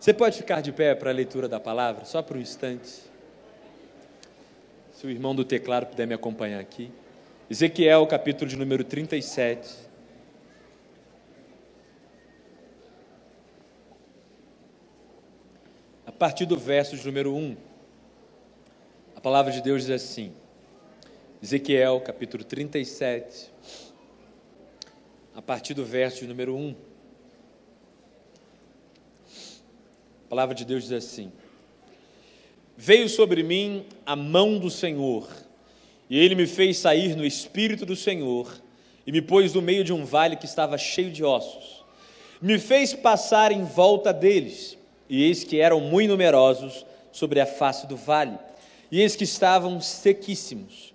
Você pode ficar de pé para a leitura da palavra, só por um instante? Se o irmão do teclado puder me acompanhar aqui. Ezequiel, capítulo de número 37. A partir do verso de número 1. A palavra de Deus diz assim. Ezequiel, capítulo 37. A partir do verso de número 1. A palavra de Deus diz assim: Veio sobre mim a mão do Senhor, e Ele me fez sair no Espírito do Senhor, e me pôs no meio de um vale que estava cheio de ossos. Me fez passar em volta deles, e eis que eram muito numerosos sobre a face do vale, e eis que estavam sequíssimos.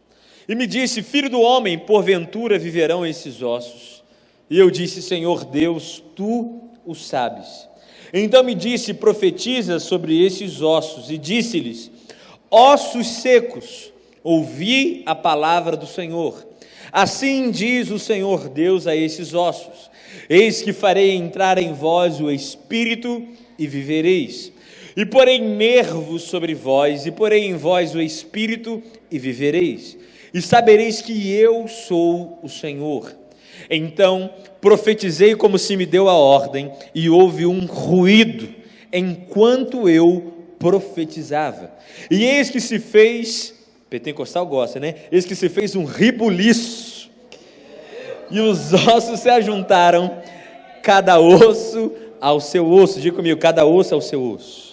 E me disse: Filho do homem, porventura viverão esses ossos? E eu disse: Senhor Deus, Tu o sabes. Então me disse: profetiza sobre esses ossos. E disse-lhes: ossos secos, ouvi a palavra do Senhor. Assim diz o Senhor Deus a esses ossos: eis que farei entrar em vós o Espírito e vivereis. E porei nervos sobre vós, e porei em vós o Espírito e vivereis. E sabereis que eu sou o Senhor. Então profetizei como se me deu a ordem, e houve um ruído enquanto eu profetizava. E eis que se fez, pentecostal gosta, né? Eis que se fez um ribuliço, e os ossos se ajuntaram, cada osso ao seu osso. Diga comigo: cada osso ao seu osso.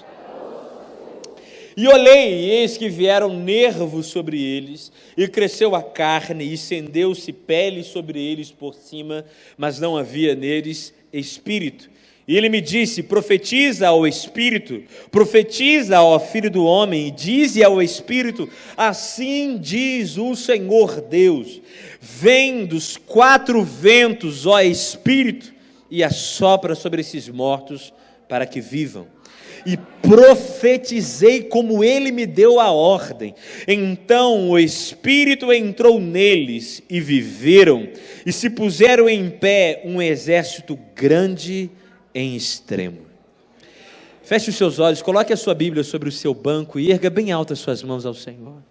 E olhei, e eis que vieram nervos sobre eles, e cresceu a carne, e estendeu-se pele sobre eles por cima, mas não havia neles espírito. E ele me disse: profetiza ao Espírito, profetiza ao Filho do Homem, e dize ao Espírito: assim diz o Senhor Deus, vem dos quatro ventos, ó Espírito, e assopra sobre esses mortos para que vivam. E profetizei como ele me deu a ordem. Então o Espírito entrou neles e viveram, e se puseram em pé um exército grande em extremo. Feche os seus olhos, coloque a sua Bíblia sobre o seu banco e erga bem alto as suas mãos ao Senhor.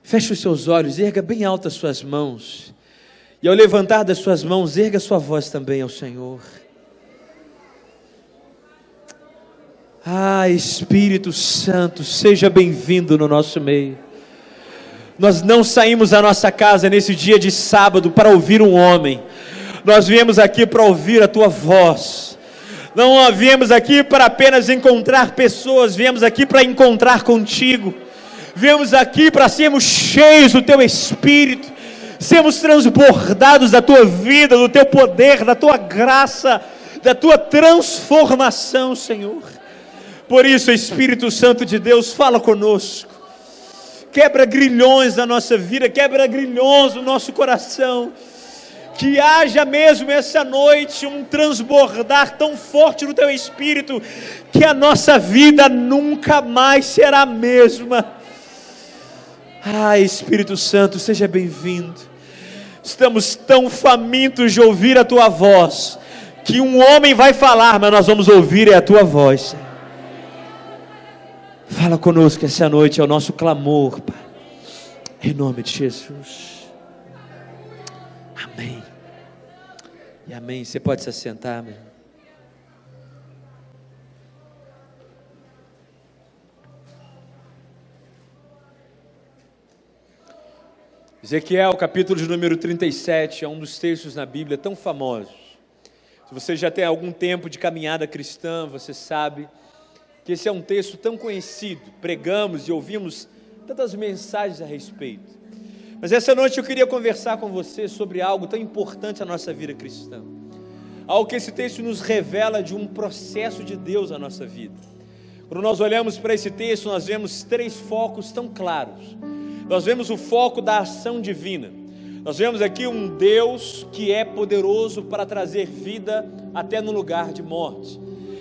Feche os seus olhos, erga bem alto as suas mãos, e ao levantar das suas mãos, erga a sua voz também ao Senhor. Ah, Espírito Santo, seja bem-vindo no nosso meio. Nós não saímos da nossa casa nesse dia de sábado para ouvir um homem. Nós viemos aqui para ouvir a Tua voz. Não viemos aqui para apenas encontrar pessoas, viemos aqui para encontrar contigo. Viemos aqui para sermos cheios do Teu Espírito, sermos transbordados da Tua vida, do Teu poder, da Tua graça, da Tua transformação, Senhor. Por isso, Espírito Santo de Deus, fala conosco, quebra grilhões da nossa vida, quebra grilhões do nosso coração, que haja mesmo essa noite um transbordar tão forte no Teu Espírito, que a nossa vida nunca mais será a mesma. Ah, Espírito Santo, seja bem-vindo. Estamos tão famintos de ouvir a Tua voz, que um homem vai falar, mas nós vamos ouvir a Tua voz, Senhor. Fala conosco essa noite, é o nosso clamor, Pai, em nome de Jesus. Amém. E amém. Você pode se assentar, meu irmão. Ezequiel, capítulo de número 37, é um dos textos na Bíblia tão famosos. Se você já tem algum tempo de caminhada cristã, você sabe que esse é um texto tão conhecido, pregamos e ouvimos tantas mensagens a respeito. Mas essa noite eu queria conversar com você sobre algo tão importante na nossa vida cristã. Algo que esse texto nos revela de um processo de Deus na nossa vida. Quando nós olhamos para esse texto, nós vemos três focos tão claros. Nós vemos o foco da ação divina. Nós vemos aqui um Deus que é poderoso para trazer vida até no lugar de morte.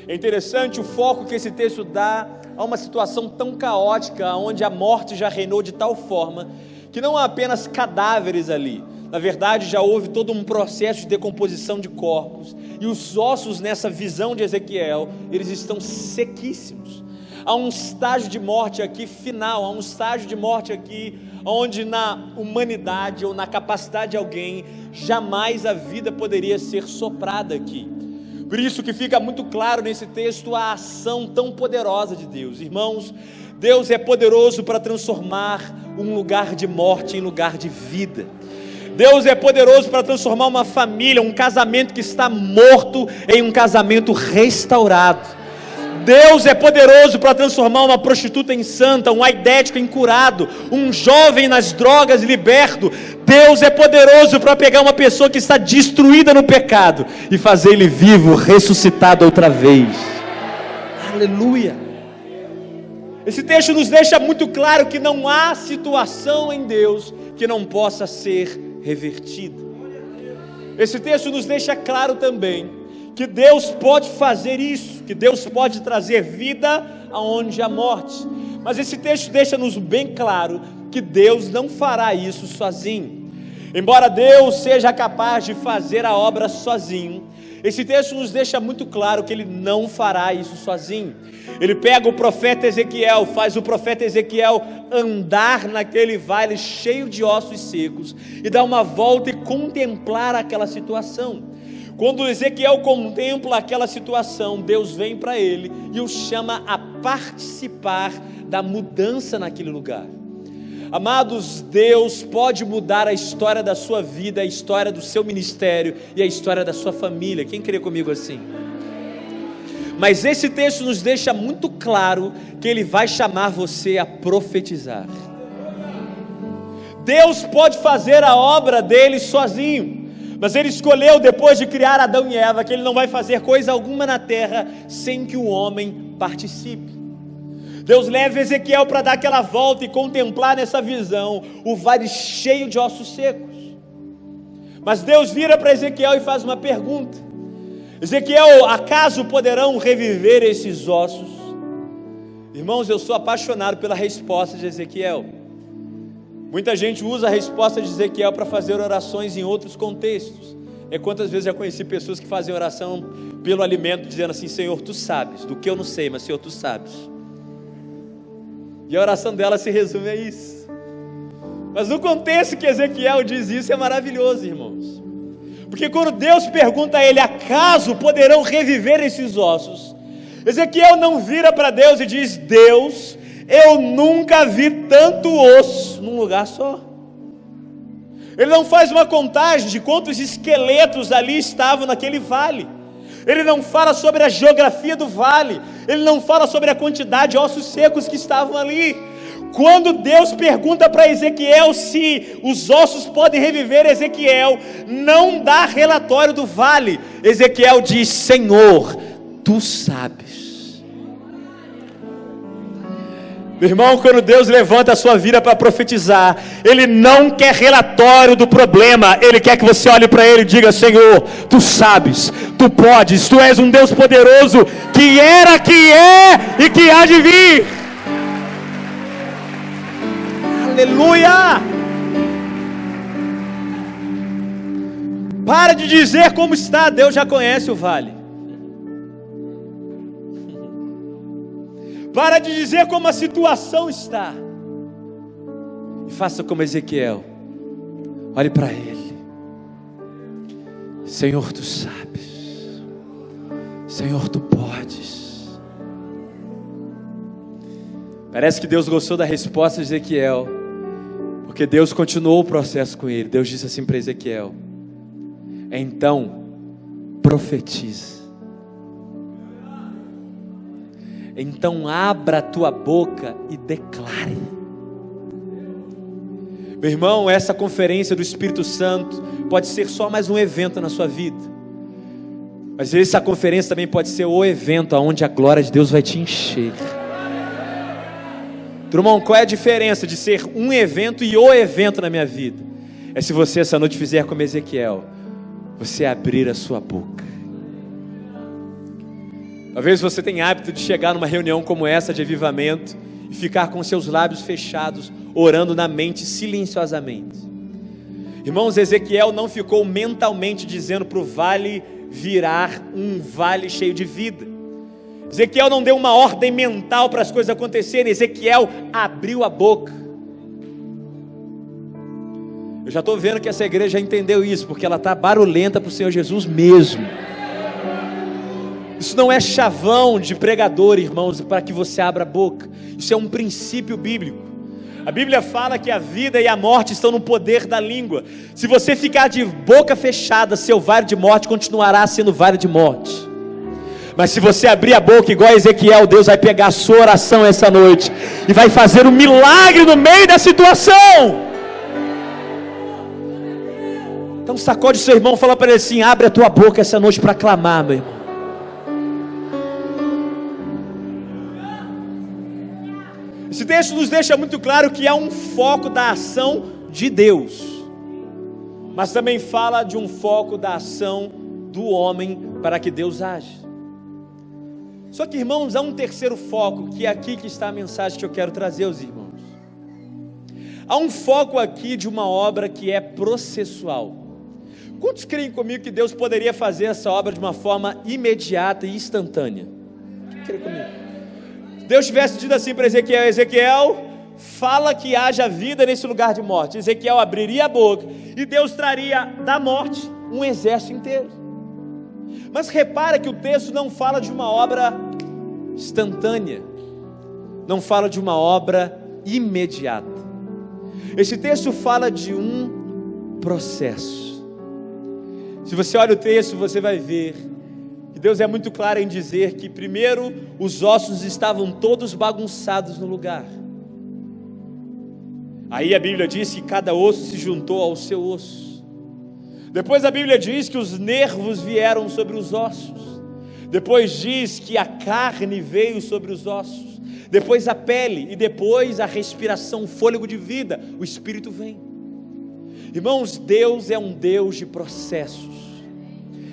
É interessante o foco que esse texto dá a uma situação tão caótica, onde a morte já reinou de tal forma, que não há apenas cadáveres ali, Na verdade, já houve todo um processo de decomposição de corpos, e os ossos nessa visão de Ezequiel, eles estão sequíssimos. Há um estágio de morte aqui final, há um estágio de morte aqui, onde na humanidade ou na capacidade de alguém, jamais a vida poderia ser soprada aqui. Por isso que fica muito claro nesse texto a ação tão poderosa de Deus. Irmãos, Deus é poderoso para transformar um lugar de morte em lugar de vida. Deus é poderoso para transformar uma família, um casamento que está morto, em um casamento restaurado. Deus é poderoso para transformar uma prostituta em santa, um aidético em curado, um jovem nas drogas liberto. Deus é poderoso para pegar uma pessoa que está destruída no pecado e fazer ele vivo, ressuscitado outra vez. Aleluia! Esse texto nos deixa muito claro que não há situação em Deus que não possa ser revertida. Esse texto nos deixa claro também que Deus pode fazer isso, que Deus pode trazer vida aonde há morte. Mas esse texto deixa-nos bem claro que Deus não fará isso sozinho. Embora Deus seja capaz de fazer a obra sozinho, esse texto nos deixa muito claro que Ele não fará isso sozinho. Ele pega o profeta Ezequiel, faz o profeta Ezequiel andar naquele vale cheio de ossos secos, e dar uma volta e contemplar aquela situação. Quando Ezequiel contempla aquela situação, Deus vem para ele e o chama a participar da mudança naquele lugar. Amados, Deus pode mudar a história da sua vida, a história do seu ministério e a história da sua família. Quem crê comigo assim? Mas esse texto nos deixa muito claro que Ele vai chamar você a profetizar. Deus pode fazer a obra dele sozinho, mas Ele escolheu, depois de criar Adão e Eva, que Ele não vai fazer coisa alguma na terra sem que o homem participe. Deus leva Ezequiel para dar aquela volta e contemplar nessa visão o vale cheio de ossos secos. Mas Deus vira para Ezequiel e faz uma pergunta: Ezequiel, acaso poderão reviver esses ossos? Irmãos, eu sou apaixonado pela resposta de Ezequiel. Muita gente usa a resposta de Ezequiel para fazer orações em outros contextos. Quantas vezes já conheci pessoas que fazem oração pelo alimento, dizendo assim: Senhor, Tu sabes, do que eu não sei, mas Senhor, Tu sabes. E a oração dela se resume a isso. Mas no contexto que Ezequiel diz isso, é maravilhoso, irmãos. Porque quando Deus pergunta a ele: acaso poderão reviver esses ossos? Ezequiel não vira para Deus e diz: Deus, eu nunca vi tanto osso num lugar só. Ele não faz uma contagem de quantos esqueletos ali estavam naquele vale. Ele não fala sobre a geografia do vale. Ele não fala sobre a quantidade de ossos secos que estavam ali. Quando Deus pergunta para Ezequiel se os ossos podem reviver, Ezequiel não dá relatório do vale. Ezequiel diz: Senhor, Tu sabes. Meu irmão, quando Deus levanta a sua vida para profetizar, Ele não quer relatório do problema. Ele quer que você olhe para Ele e diga: Senhor, Tu sabes, Tu podes, Tu és um Deus poderoso, que era, que é e que há de vir. Aleluia! Para de dizer como está, Deus já conhece o vale. Para de dizer como a situação está. E faça como Ezequiel. Olhe para ele. Senhor, Tu sabes. Senhor, Tu podes. Parece que Deus gostou da resposta de Ezequiel, porque Deus continuou o processo com ele. Deus disse assim para Ezequiel: então profetiza. Então abra a tua boca e declare. Meu irmão, essa conferência do Espírito Santo pode ser só mais um evento na sua vida, mas essa conferência também pode ser o evento onde a glória de Deus vai te encher. Irmão, qual é a diferença de ser um evento e o evento na minha vida? É se você essa noite fizer como Ezequiel, você abrir a sua boca. Talvez você tenha hábito de chegar numa reunião como essa de avivamento e ficar com seus lábios fechados, orando na mente silenciosamente. Irmãos, Ezequiel não ficou mentalmente dizendo para o vale virar um vale cheio de vida. Ezequiel não deu uma ordem mental para as coisas acontecerem. Ezequiel abriu a boca. Eu já estou vendo que essa igreja já entendeu isso, porque ela está barulhenta para o Senhor Jesus mesmo. Isso não é chavão de pregador, irmãos, para que você abra a boca. Isso é um princípio bíblico. A Bíblia fala que a vida e a morte estão no poder da língua. Se você ficar de boca fechada, seu vale de morte continuará sendo vale de morte. Mas se você abrir a boca igual a Ezequiel, Deus vai pegar a sua oração essa noite e vai fazer um milagre no meio da situação. Então sacode seu irmão, fala para ele assim: abre a tua boca essa noite para clamar, meu irmão. Esse texto nos deixa muito claro que há um foco da ação de Deus, mas também fala de um foco da ação do homem para que Deus age. Só que, irmãos, há um terceiro foco, que é aqui que está a mensagem que eu quero trazer aos irmãos. Há um foco aqui de uma obra que é processual. Quantos creem comigo que Deus poderia fazer essa obra de uma forma imediata e instantânea? Quem crê comigo? Deus tivesse dito assim para Ezequiel: Ezequiel, fala que haja vida nesse lugar de morte. Ezequiel abriria a boca e Deus traria da morte um exército inteiro. Mas repara que o texto não fala de uma obra instantânea, não fala de uma obra imediata. Esse texto fala de um processo. Se você olha o texto, você vai ver que Deus é muito claro em dizer que primeiro os ossos estavam todos bagunçados no lugar. Aí a Bíblia diz que cada osso se juntou ao seu osso. Depois a Bíblia diz que os nervos vieram sobre os ossos. Depois diz que a carne veio sobre os ossos. Depois a pele e depois a respiração, o fôlego de vida, o Espírito vem. Irmãos, Deus é um Deus de processos.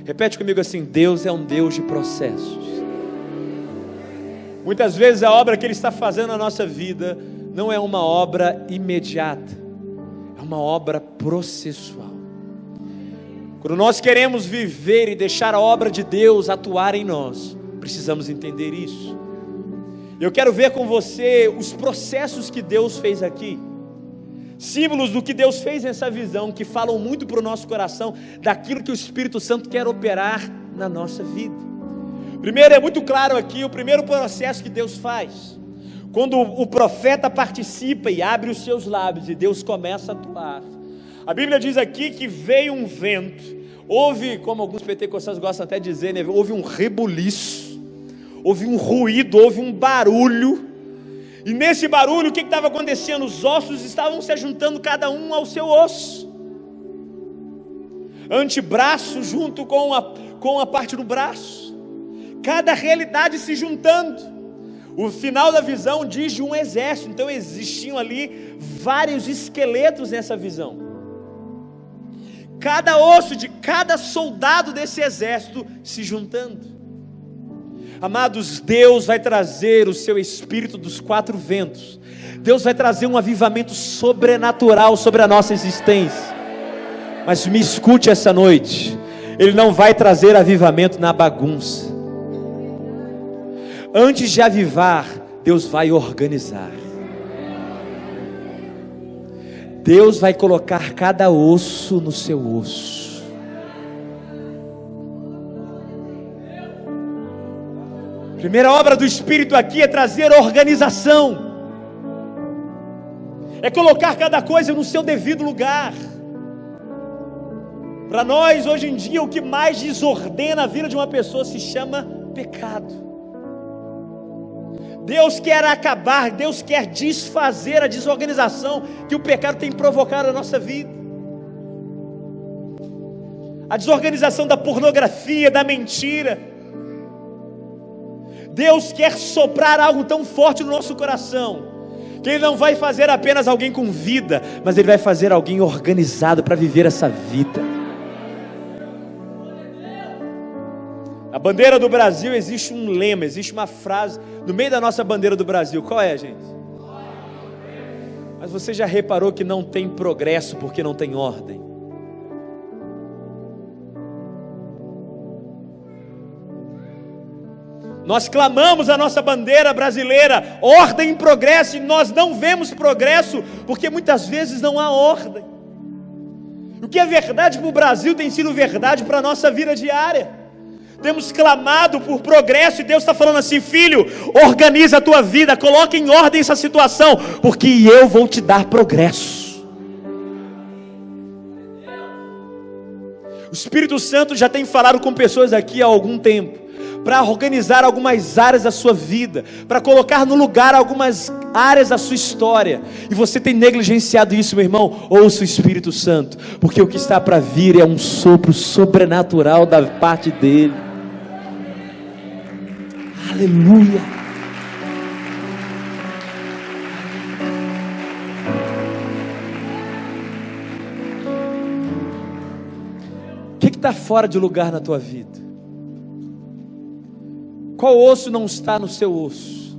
Repete comigo assim: Deus é um Deus de processos. Muitas vezes a obra que Ele está fazendo na nossa vida não é uma obra imediata, é uma obra processual. Quando nós queremos viver e deixar a obra de Deus atuar em nós, precisamos entender isso. Eu quero ver com você os processos que Deus fez aqui, símbolos do que Deus fez nessa visão, que falam muito para o nosso coração, daquilo que o Espírito Santo quer operar na nossa vida. Primeiro, é muito claro aqui, o primeiro processo que Deus faz, quando o profeta participa e abre os seus lábios e Deus começa a atuar. A Bíblia diz aqui que veio um vento, houve, como alguns pentecostais gostam até de dizer, né, houve um rebuliço, houve um ruído, houve um barulho. E nesse barulho, o que estava acontecendo? Os ossos estavam se juntando, cada um ao seu osso. Antebraço junto com a parte do braço. Cada realidade se juntando. O final da visão diz de um exército. Então existiam ali vários esqueletos nessa visão. Cada osso de cada soldado desse exército se juntando. Amados, Deus vai trazer o seu Espírito dos quatro ventos. Deus vai trazer um avivamento sobrenatural sobre a nossa existência. Mas me escute essa noite, Ele não vai trazer avivamento na bagunça. Antes de avivar, Deus vai organizar. Deus vai colocar cada osso no seu osso. A primeira obra do Espírito aqui é trazer organização, é colocar cada coisa no seu devido lugar. Para nós, hoje em dia, o que mais desordena a vida de uma pessoa se chama pecado. Deus quer acabar, Deus quer desfazer a desorganização que o pecado tem provocado na nossa vida. A desorganização da pornografia, da mentira. Deus quer soprar algo tão forte no nosso coração, que Ele não vai fazer apenas alguém com vida, mas Ele vai fazer alguém organizado para viver essa vida. A bandeira do Brasil, existe um lema, existe uma frase no meio da nossa bandeira do Brasil. Qual é, gente? Mas você já reparou que não tem progresso porque não tem ordem? Nós clamamos a nossa bandeira brasileira, ordem e progresso, e nós não vemos progresso, porque muitas vezes não há ordem. O que é verdade para o Brasil tem sido verdade para a nossa vida diária. Temos clamado por progresso, e Deus está falando assim: filho, organiza a tua vida, coloca em ordem essa situação, porque eu vou te dar progresso. O Espírito Santo já tem falado com pessoas aqui há algum tempo, para organizar algumas áreas da sua vida, para colocar no lugar algumas áreas da sua história, e você tem negligenciado isso, meu irmão. Ouça o Espírito Santo, porque o que está para vir é um sopro sobrenatural da parte dele. Aleluia. O que está fora de lugar na tua vida? Qual osso não está no seu osso?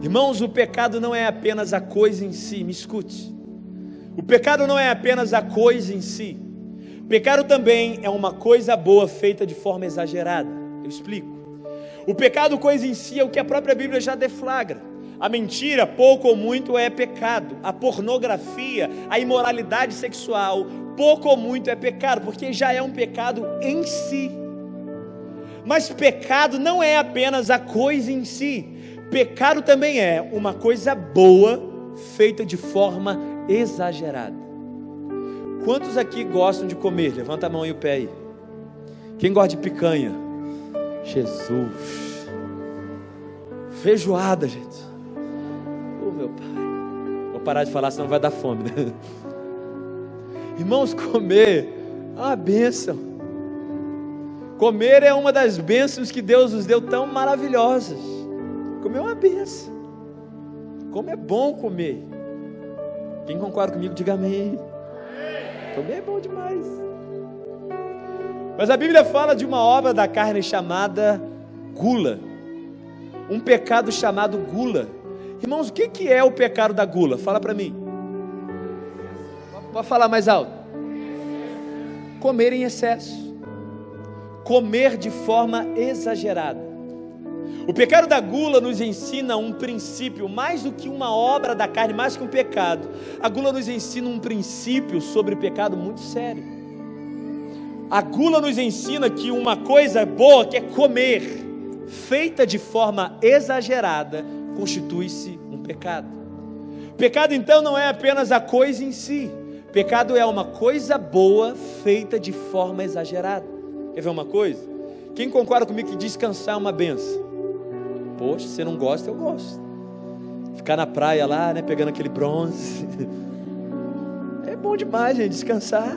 Irmãos, o pecado não é apenas a coisa em si, me escute. O pecado não é apenas a coisa em si. O pecado também é uma coisa boa feita de forma exagerada. Eu explico. O pecado, coisa em si, é o que a própria Bíblia já deflagra. A mentira, pouco ou muito, é pecado. A pornografia, a imoralidade sexual, pouco ou muito é pecado, porque já é um pecado em si. Mas pecado não é apenas a coisa em si. Pecado também é uma coisa boa feita de forma exagerada. Quantos aqui gostam de comer? Levanta a mão e o pé aí. Quem gosta de picanha? Jesus. Feijoada, gente. Oh, meu pai. Vou parar de falar, senão vai dar fome, né? Irmãos, comer é uma bênção. Comer é uma das bênçãos que Deus nos deu tão maravilhosas. Comer é uma bênção. Como é bom comer. Quem concorda comigo, diga amém. Comer é bom demais. Mas a Bíblia fala de uma obra da carne chamada gula. Um pecado chamado gula. Irmãos, o que é o pecado da gula? Fala para mim. Pode falar mais alto. Comer em excesso. Comer de forma exagerada. O pecado da gula nos ensina um princípio, mais do que uma obra da carne, mais que um pecado. A gula nos ensina um princípio sobre o pecado muito sério. A gula nos ensina que uma coisa boa, que é comer, feita de forma exagerada, constitui-se um pecado. Pecado então não é apenas a coisa em si. Pecado é uma coisa boa feita de forma exagerada. Quer ver uma coisa? Quem concorda comigo que descansar é uma benção? Poxa, se você não gosta, eu gosto. Ficar na praia lá, né, pegando aquele bronze. É bom demais, gente, descansar.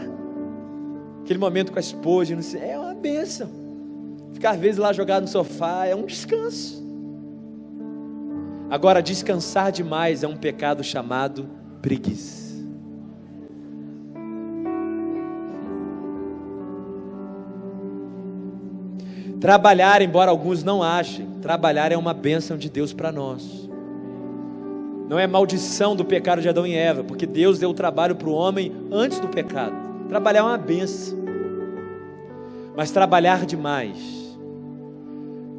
Aquele momento com a esposa, não sei, é uma benção. Ficar às vezes lá jogado no sofá é um descanso. Agora, descansar demais é um pecado chamado preguiça. Trabalhar, embora alguns não achem, trabalhar é uma bênção de Deus para nós. Não é maldição do pecado de Adão e Eva, porque Deus deu o trabalho para o homem antes do pecado. Trabalhar é uma bênção. Mas trabalhar demais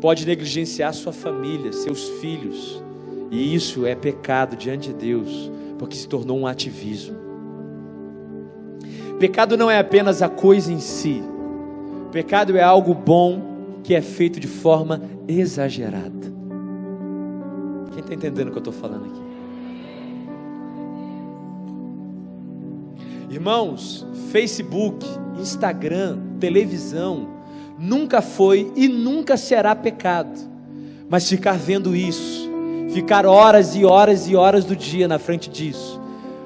pode negligenciar sua família, seus filhos, e isso é pecado diante de Deus, porque se tornou um ativismo. Pecado não é apenas a coisa em si. Pecado é algo bom que é feito de forma exagerada. Quem está entendendo o que eu estou falando aqui? Irmãos, Facebook, Instagram, televisão, nunca foi e nunca será pecado. Mas ficar vendo isso, ficar horas e horas e horas do dia na frente disso,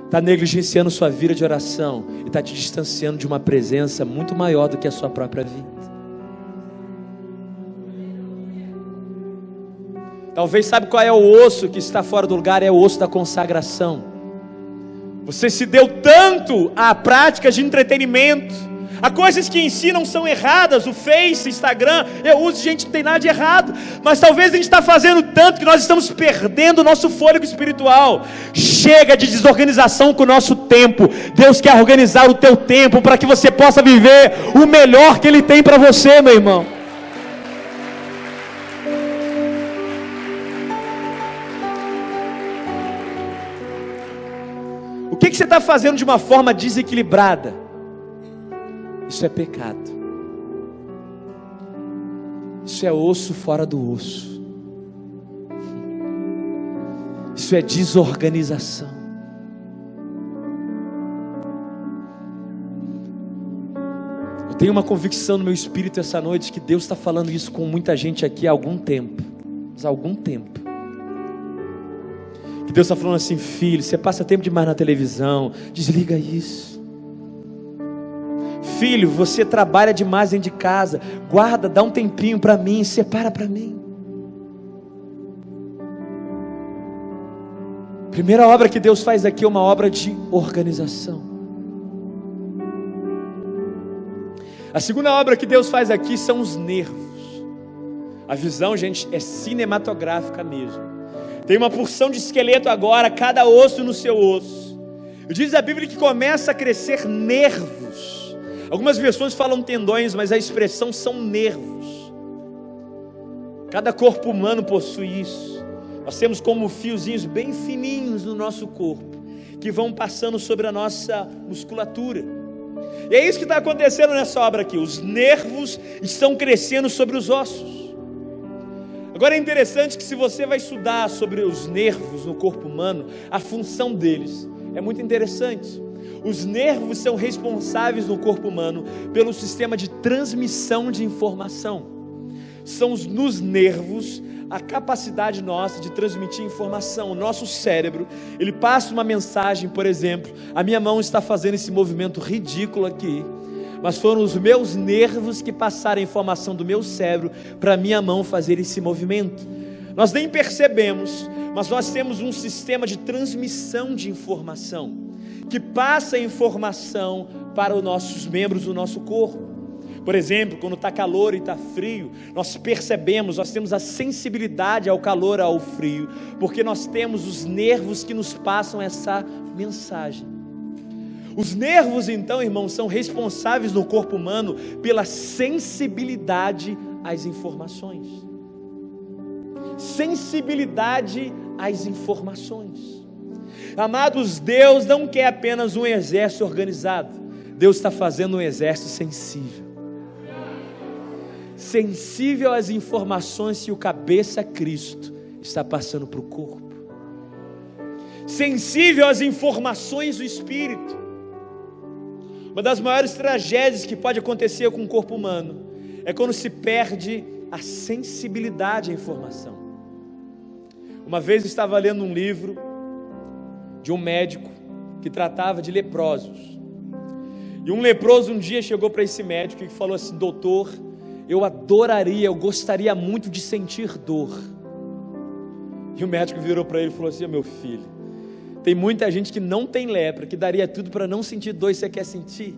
está negligenciando sua vida de oração e está te distanciando de uma presença muito maior do que a sua própria vida. Talvez sabe qual é o osso que está fora do lugar? É o osso da consagração. Você se deu tanto a práticas de entretenimento, Há coisas que ensinam são erradas, o Face, Instagram, eu uso, gente, não tem nada de errado, mas talvez a gente está fazendo tanto que nós estamos perdendo o nosso fôlego espiritual. Chega de desorganização com o nosso tempo. Deus quer organizar o teu tempo para que você possa viver o melhor que Ele tem para você, meu irmão. O que você está fazendo de uma forma desequilibrada? Isso é pecado. Isso é osso fora do osso. Isso é desorganização. Eu tenho uma convicção no meu espírito essa noite que Deus está falando isso com muita gente aqui há algum tempo. Mas há algum tempo. Que Deus está falando assim: filho, você passa tempo demais na televisão, desliga isso. Filho, você trabalha demais dentro de casa, guarda, dá um tempinho para mim, separa para mim. Primeira obra que Deus faz aqui é uma obra de organização. A segunda obra que Deus faz aqui são os nervos. A visão, gente, é cinematográfica mesmo. Tem uma porção de esqueleto agora, cada osso no seu osso. Diz a Bíblia que começa a crescer nervos. Algumas versões falam tendões, mas a expressão são nervos. Cada corpo humano possui isso. Nós temos como fiozinhos bem fininhos no nosso corpo, que vão passando sobre a nossa musculatura. E é isso que está acontecendo nessa obra aqui. Os nervos estão crescendo sobre os ossos. Agora é interessante que se você vai estudar sobre os nervos no corpo humano, a função deles é muito interessante. Os nervos são responsáveis no corpo humano pelo sistema de transmissão de informação. São nos nervos a capacidade nossa de transmitir informação. O nosso cérebro, ele passa uma mensagem, por exemplo, a minha mão está fazendo esse movimento ridículo aqui, mas foram os meus nervos que passaram a informação do meu cérebro para a minha mão fazer esse movimento. Nós nem percebemos, mas nós temos um sistema de transmissão de informação, que passa a informação para os nossos membros do nosso corpo. Por exemplo, quando está calor e está frio, nós percebemos, nós temos a sensibilidade ao calor, ao frio, porque nós temos os nervos que nos passam essa mensagem. Os nervos, então, irmãos, são responsáveis no corpo humano pela sensibilidade às informações. Sensibilidade às informações. Amados, Deus não quer apenas um exército organizado. Deus está fazendo um exército sensível. Sensível às informações que o cabeça Cristo está passando para o corpo. Sensível às informações do Espírito. Uma das maiores tragédias que pode acontecer com o corpo humano é quando se perde a sensibilidade à informação. Uma vez eu estava lendo um livro de um médico que tratava de leprosos. E um leproso um dia chegou para esse médico e falou assim: doutor, eu gostaria muito de sentir dor. E o médico virou para ele e falou assim: meu filho, tem muita gente que não tem lepra, que daria tudo para não sentir dor, e você quer sentir?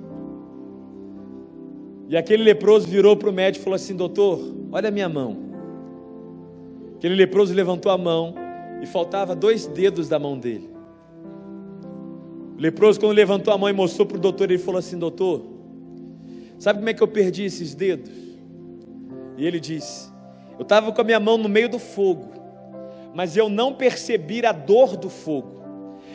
E aquele leproso virou para o médico e falou assim: doutor, olha a minha mão. Aquele leproso levantou a mão e faltava 2 dedos da mão dele. O leproso, quando levantou a mão e mostrou para o doutor, ele falou assim: doutor, sabe como é que eu perdi esses dedos? E ele disse: eu estava com a minha mão no meio do fogo, mas eu não percebi a dor do fogo.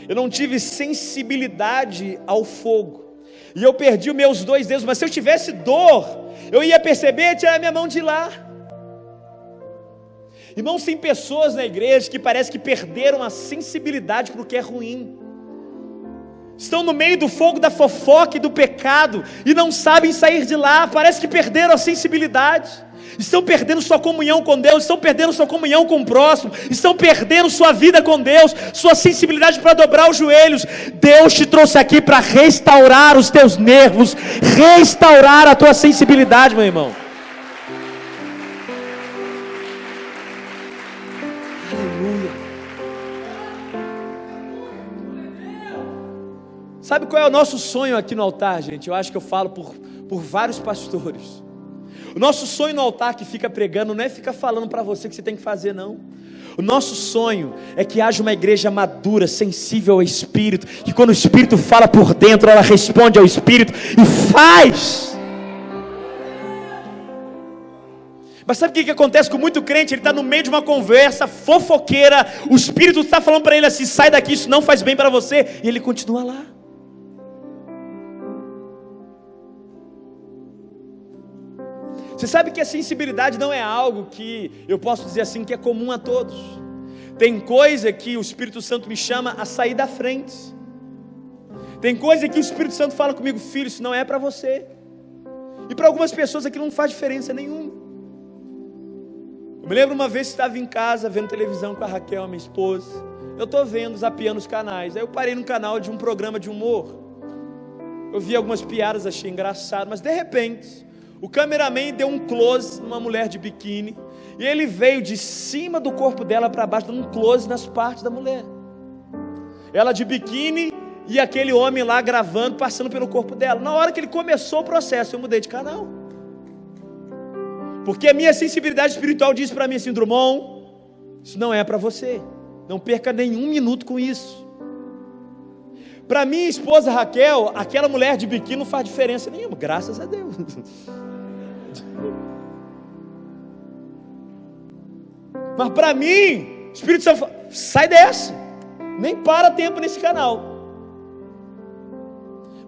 Eu não tive sensibilidade ao fogo, e eu perdi os meus 2 dedos. Mas se eu tivesse dor, eu ia perceber e tirar minha mão de lá. Irmãos, tem pessoas na igreja que parece que perderam a sensibilidade para o que é ruim. Estão no meio do fogo da fofoca e do pecado e não sabem sair de lá. Parece que perderam a sensibilidade. Estão perdendo sua comunhão com Deus, estão perdendo sua comunhão com o próximo, estão perdendo sua vida com Deus, sua sensibilidade para dobrar os joelhos. Deus te trouxe aqui para restaurar os teus nervos, restaurar a tua sensibilidade, meu irmão. Aleluia. Sabe qual é o nosso sonho aqui no altar, gente? Eu acho que eu falo por vários pastores. O nosso sonho no altar que fica pregando não é ficar falando para você o que você tem que fazer, não. O nosso sonho é que haja uma igreja madura, sensível ao Espírito, que quando o Espírito fala por dentro, ela responde ao Espírito e faz. Mas sabe o que acontece com muito crente? Ele está no meio de uma conversa fofoqueira, o Espírito está falando para ele assim: sai daqui, isso não faz bem para você, e ele continua lá. Você sabe que a sensibilidade não é algo que eu posso dizer assim que é comum a todos. Tem coisa que o Espírito Santo me chama a sair da frente. Tem coisa que o Espírito Santo fala comigo: filho, isso não é para você. E para algumas pessoas aquilo não faz diferença nenhuma. Eu me lembro uma vez que estava em casa vendo televisão com a Raquel, minha esposa. Eu estou vendo, zapeando os canais. Aí eu parei num canal de um programa de humor. Eu vi algumas piadas, achei engraçado, mas de repente o cameraman deu um close numa mulher de biquíni, e ele veio de cima do corpo dela para baixo, dando um close nas partes da mulher. Ela de biquíni e aquele homem lá gravando, passando pelo corpo dela. Na hora que ele começou o processo, eu mudei de canal. Porque a minha sensibilidade espiritual disse para mim assim: Drummond, isso não é para você. Não perca nenhum minuto com isso. Para minha esposa Raquel, aquela mulher de biquíni não faz diferença nenhuma, graças a Deus. Mas para mim, o Espírito Santo fala: sai dessa, nem para tempo nesse canal.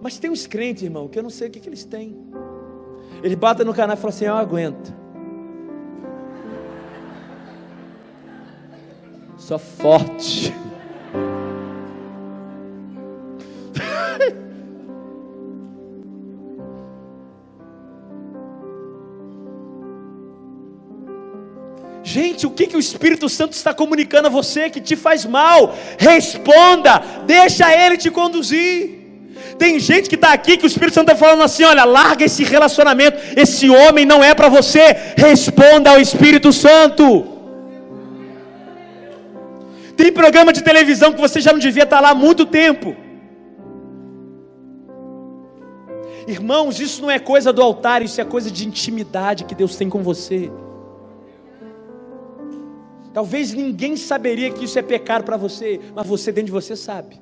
Mas tem uns crentes, irmão, que eu não sei o que eles têm. Ele bate no canal e fala assim: eu aguento. Só forte. Gente, o que o Espírito Santo está comunicando a você que te faz mal? Responda, deixa Ele te conduzir. Tem gente que está aqui que o Espírito Santo está falando assim: olha, larga esse relacionamento, esse homem não é para você. Responda ao Espírito Santo. Tem programa de televisão que você já não devia estar lá há muito tempo. Irmãos, isso não é coisa do altar, isso é coisa de intimidade que Deus tem com você. Talvez ninguém saberia que isso é pecado para você, mas você dentro de você sabe.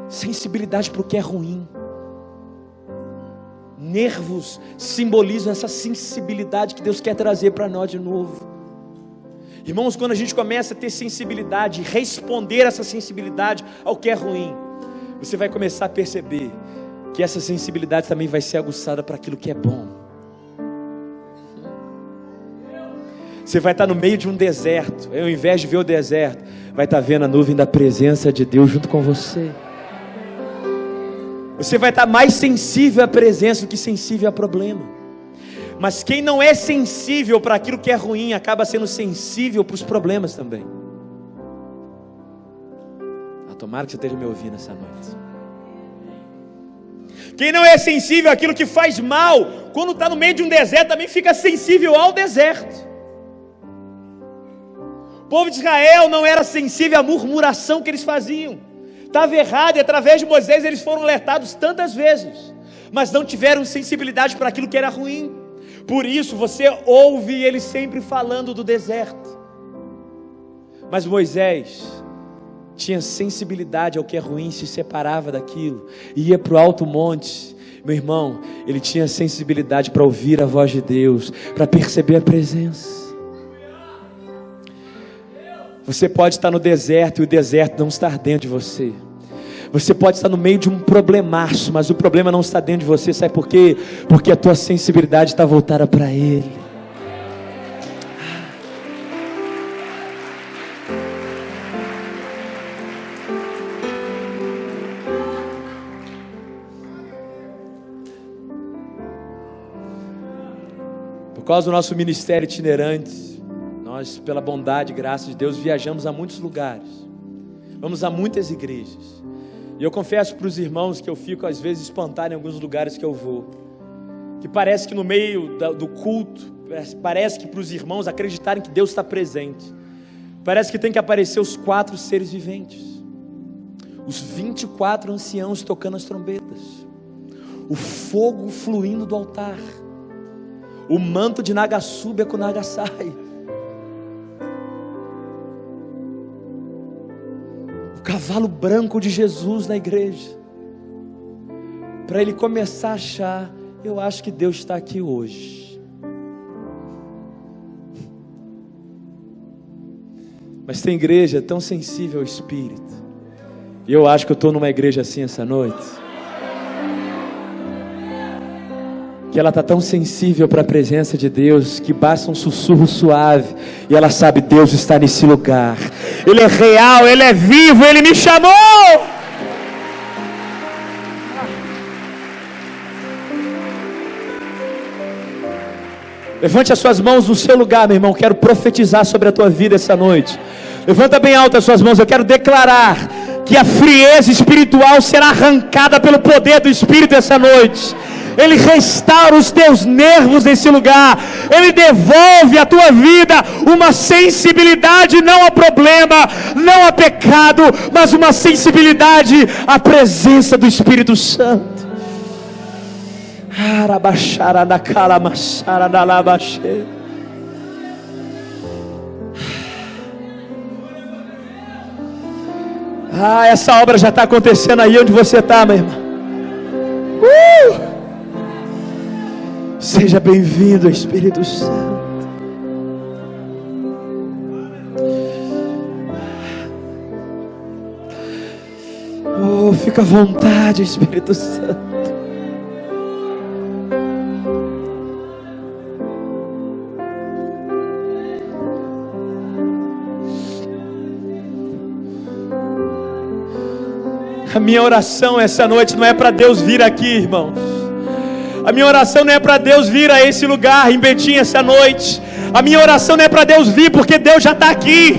Sensibilidade para o que é ruim. Nervos simbolizam essa sensibilidade que Deus quer trazer para nós de novo. Irmãos, quando a gente começa a ter sensibilidade, responder essa sensibilidade ao que é ruim, você vai começar a perceber que essa sensibilidade também vai ser aguçada para aquilo que é bom. Você vai estar no meio de um deserto, ao invés de ver o deserto, vai estar vendo a nuvem da presença de Deus junto com você. Você vai estar mais sensível à presença do que sensível a problema. Mas quem não é sensível para aquilo que é ruim, acaba sendo sensível para os problemas também. Tomara que você esteja me ouvindo essa noite. Quem não é sensível àquilo que faz mal, quando está no meio de um deserto, também fica sensível ao deserto. O povo de Israel não era sensível à murmuração que eles faziam. Estava errado, e através de Moisés eles foram alertados tantas vezes, mas não tiveram sensibilidade para aquilo que era ruim. Por isso você ouve eles sempre falando do deserto. Mas Moisés tinha sensibilidade ao que é ruim, se separava daquilo, ia para o alto monte. Meu irmão, ele tinha sensibilidade para ouvir a voz de Deus, para perceber a presença. Você pode estar no deserto e o deserto não estar dentro de você. Você pode estar no meio de um problemaço, mas o problema não está dentro de você. Sabe por quê? Porque a tua sensibilidade está voltada para Ele. Por causa do nosso ministério itinerante, nós, pela bondade e graça de Deus, viajamos a muitos lugares, vamos a muitas igrejas, e eu confesso para os irmãos que eu fico às vezes espantado em alguns lugares que eu vou, que parece que no meio do culto, parece que para os irmãos acreditarem que Deus está presente, parece que tem que aparecer os 4 seres viventes. os 24 anciãos tocando as trombetas, o fogo fluindo do altar, o manto de Nagasubia com Nagasai, o cavalo branco de Jesus na igreja, para ele começar a achar: eu acho que Deus está aqui hoje. Mas tem igreja tão sensível ao Espírito, e eu acho que eu estou numa igreja assim essa noite, que ela está tão sensível para a presença de Deus, que basta um sussurro suave, e ela sabe: Deus está nesse lugar, Ele é real, Ele é vivo, Ele me chamou. Levante as suas mãos no seu lugar, meu irmão. Quero profetizar sobre a tua vida essa noite. Levanta bem alto as suas mãos. Eu quero declarar que a frieza espiritual será arrancada pelo poder do Espírito essa noite. Ele restaura os teus nervos nesse lugar. Ele devolve à tua vida uma sensibilidade não a problema, não a pecado, mas uma sensibilidade à presença do Espírito Santo. Essa obra já está acontecendo aí onde você está, meu irmão. Seja bem-vindo, Espírito Santo. Fica à vontade, Espírito Santo. A minha oração essa noite não é para Deus vir aqui, irmãos. A minha oração não é para Deus vir a esse lugar em Betim essa noite. A minha oração não é para Deus vir porque Deus já está aqui.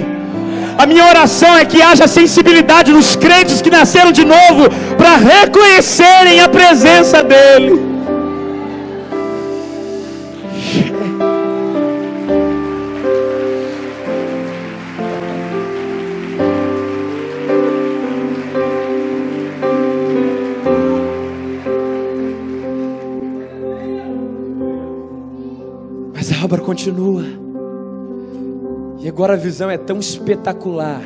A minha oração é que haja sensibilidade nos crentes que nasceram de novo, para reconhecerem a presença dEle. A obra continua, e agora a visão é tão espetacular.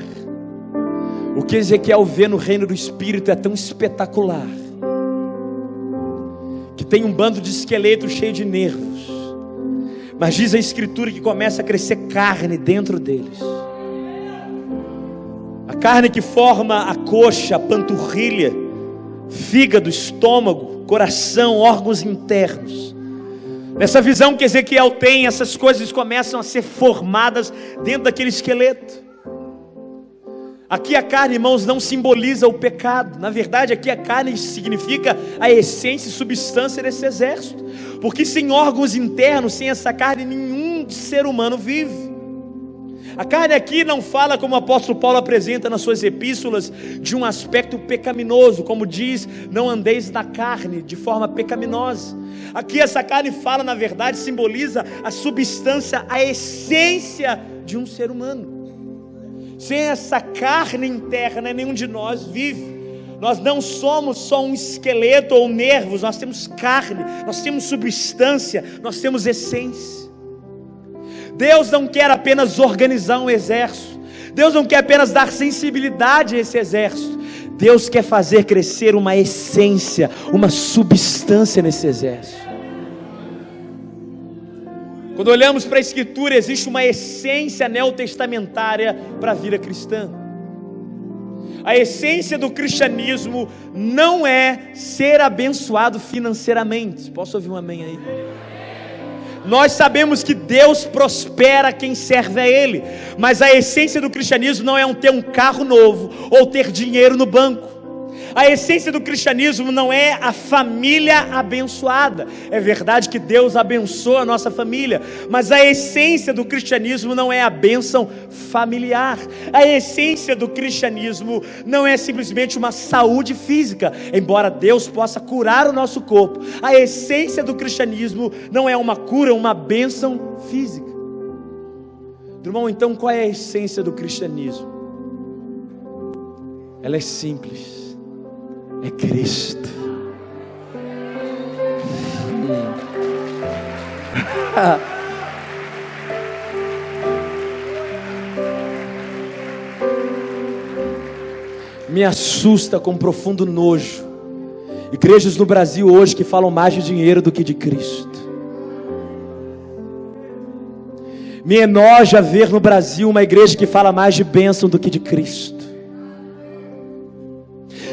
O que Ezequiel vê no reino do Espírito é tão espetacular, que tem um bando de esqueletos cheio de nervos, mas diz a Escritura que começa a crescer carne dentro deles. A carne que forma a coxa, a panturrilha, fígado, estômago, coração, órgãos internos. Nessa visão que Ezequiel tem, essas coisas começam a ser formadas dentro daquele esqueleto. Aqui a carne, irmãos, não simboliza o pecado. Na verdade, aqui a carne significa a essência e substância desse exército. Porque sem órgãos internos, sem essa carne, nenhum ser humano vive. A carne aqui não fala, como o apóstolo Paulo apresenta nas suas epístolas, de um aspecto pecaminoso, como diz: não andeis na carne de forma pecaminosa. Aqui essa carne fala, na verdade, simboliza a substância, a essência de um ser humano. Sem essa carne interna, nenhum de nós vive. Nós não somos só um esqueleto ou nervos, nós temos carne, nós temos substância, nós temos essência. Deus não quer apenas organizar um exército. Deus não quer apenas dar sensibilidade a esse exército. Deus quer fazer crescer uma essência, uma substância nesse exército. Quando olhamos para a Escritura, existe uma essência neotestamentária para a vida cristã. A essência do cristianismo não é ser abençoado financeiramente. Posso ouvir um amém aí? Nós sabemos que Deus prospera quem serve a Ele, mas a essência do cristianismo não é ter um carro novo ou ter dinheiro no banco. A essência do cristianismo não é a família abençoada. É verdade que Deus abençoa a nossa família, mas a essência do cristianismo não é a bênção familiar. A essência do cristianismo não é simplesmente uma saúde física, embora Deus possa curar o nosso corpo. A essência do cristianismo não é uma cura, uma bênção física. Irmão, então qual é a essência do cristianismo? Ela é simples. é Cristo. Me assusta com profundo nojo igrejas no Brasil hoje que falam mais de dinheiro do que de Cristo. Me enoja ver no Brasil uma igreja que fala mais de bênção do que de Cristo.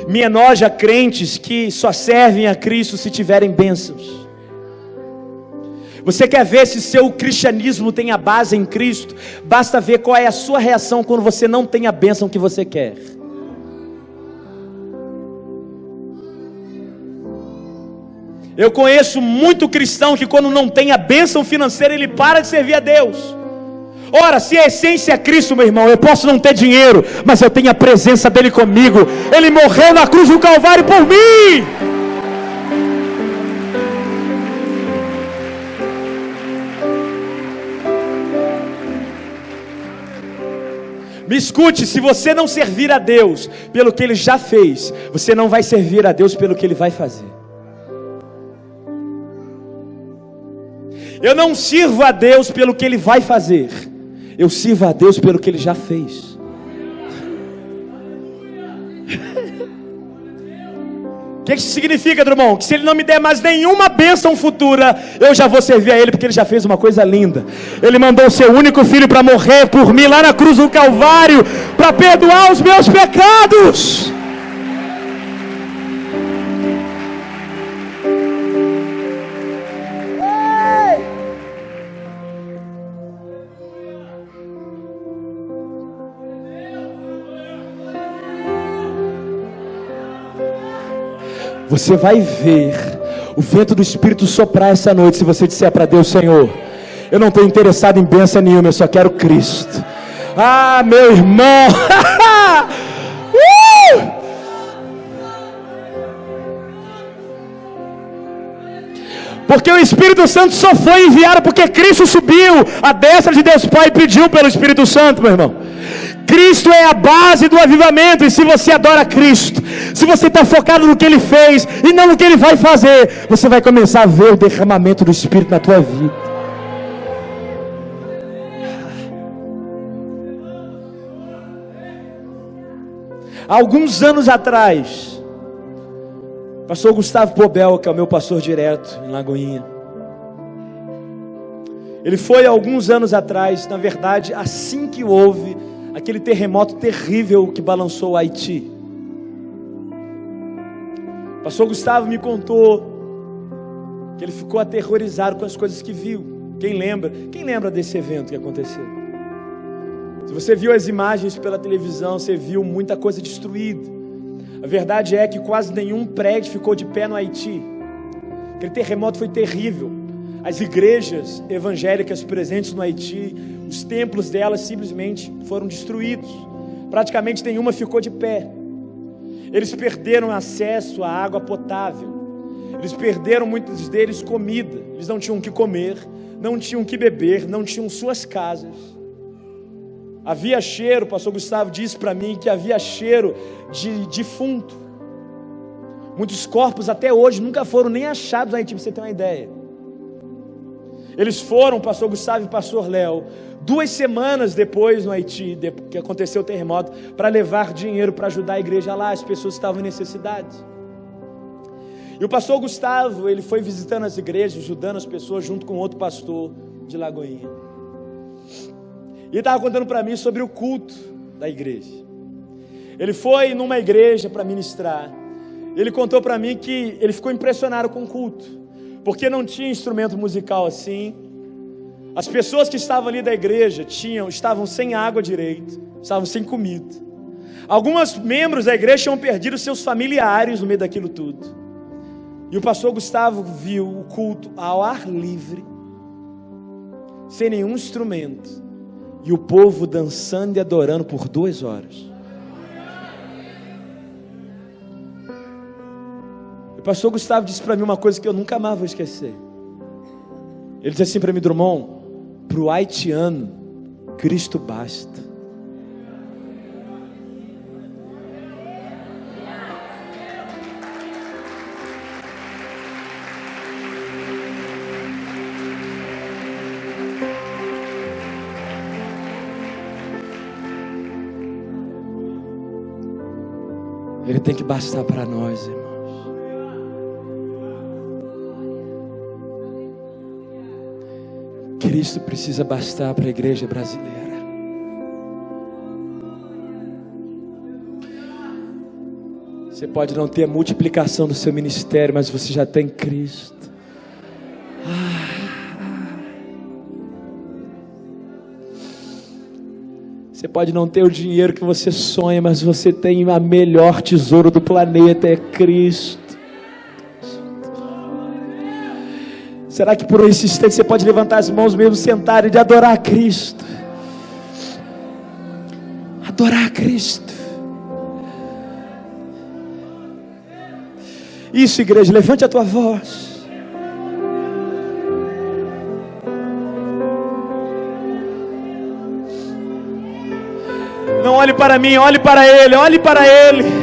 Me enoja crentes que só servem a Cristo se tiverem bênçãos. Você quer ver se seu cristianismo tem a base em Cristo? Basta ver qual é a sua reação quando você não tem a bênção que você quer. Eu conheço muito cristão que quando não tem a bênção financeira, ele para de servir a Deus. Ora, se a essência é Cristo, meu irmão, eu posso não ter dinheiro, mas eu tenho a presença dele comigo. Ele morreu na cruz do Calvário por mim. Me escute, se você não servir a Deus pelo que Ele já fez, você não vai servir a Deus pelo que Ele vai fazer. Eu não sirvo a Deus pelo que Ele vai fazer, eu sirvo a Deus pelo que Ele já fez. O que isso significa, irmão? Que se Ele não me der mais nenhuma bênção futura, eu já vou servir a Ele, porque Ele já fez uma coisa linda. Ele mandou o seu único filho para morrer por mim lá na cruz do Calvário, para perdoar os meus pecados. Você vai ver o vento do Espírito soprar essa noite, se você disser para Deus: Senhor, eu não estou interessado em bênção nenhuma, eu só quero Cristo. Ah, meu irmão! Porque o Espírito Santo só foi enviado porque Cristo subiu à destra de Deus Pai e pediu pelo Espírito Santo, meu irmão. Cristo é a base do avivamento. E se você adora Cristo, se você está focado no que Ele fez e não no que Ele vai fazer, você vai começar a ver o derramamento do Espírito na tua vida. Há alguns anos atrás, pastor Gustavo Pobel, que é o meu pastor direto em Lagoinha, ele foi há alguns anos atrás, na verdade, assim que houve aquele terremoto terrível que balançou o Haiti. O pastor Gustavo me contou que ele ficou aterrorizado com as coisas que viu. Quem lembra desse evento que aconteceu? Se você viu as imagens pela televisão, você viu muita coisa destruída. A verdade é que quase nenhum prédio ficou de pé no Haiti. Aquele terremoto foi terrível. As igrejas evangélicas presentes no Haiti, os templos delas simplesmente foram destruídos. Praticamente nenhuma ficou de pé. Eles perderam acesso à água potável. Eles perderam, muitos deles, comida. Eles não tinham o que comer, não tinham o que beber, não tinham suas casas. Havia cheiro, o pastor Gustavo disse para mim que havia cheiro de defunto. Muitos corpos até hoje nunca foram nem achados no Haiti, para você ter uma ideia. Eles foram, o pastor Gustavo e o pastor Léo, 2 semanas depois no Haiti, que aconteceu o terremoto, para levar dinheiro para ajudar a igreja lá, as pessoas estavam em necessidade. E o pastor Gustavo, ele foi visitando as igrejas, ajudando as pessoas, junto com outro pastor de Lagoinha. E ele estava contando para mim sobre o culto da igreja. Ele foi numa igreja para ministrar. Ele contou para mim que ele ficou impressionado com o culto, porque não tinha instrumento musical assim. As pessoas que estavam ali da igreja estavam sem água direito, estavam sem comida. Alguns membros da igreja tinham perdido seus familiares no meio daquilo tudo. E o pastor Gustavo viu o culto ao ar livre, sem nenhum instrumento, e o povo dançando e adorando por 2 horas. O pastor Gustavo disse para mim uma coisa que eu nunca mais vou esquecer. Ele disse assim para mim: Drummond, para o haitiano, Cristo basta. Ele tem que bastar para nós, irmãos. Cristo precisa bastar para a igreja brasileira. Você pode não ter a multiplicação do seu ministério, mas você já tem Cristo. Você pode não ter o dinheiro que você sonha, mas você tem a melhor tesouro do planeta, é Cristo. Será que por um instante você pode levantar as mãos mesmo, sentar e de adorar a Cristo? Adorar a Cristo. Isso, igreja, levante a tua voz. Não olhe para mim, olhe para Ele, olhe para Ele.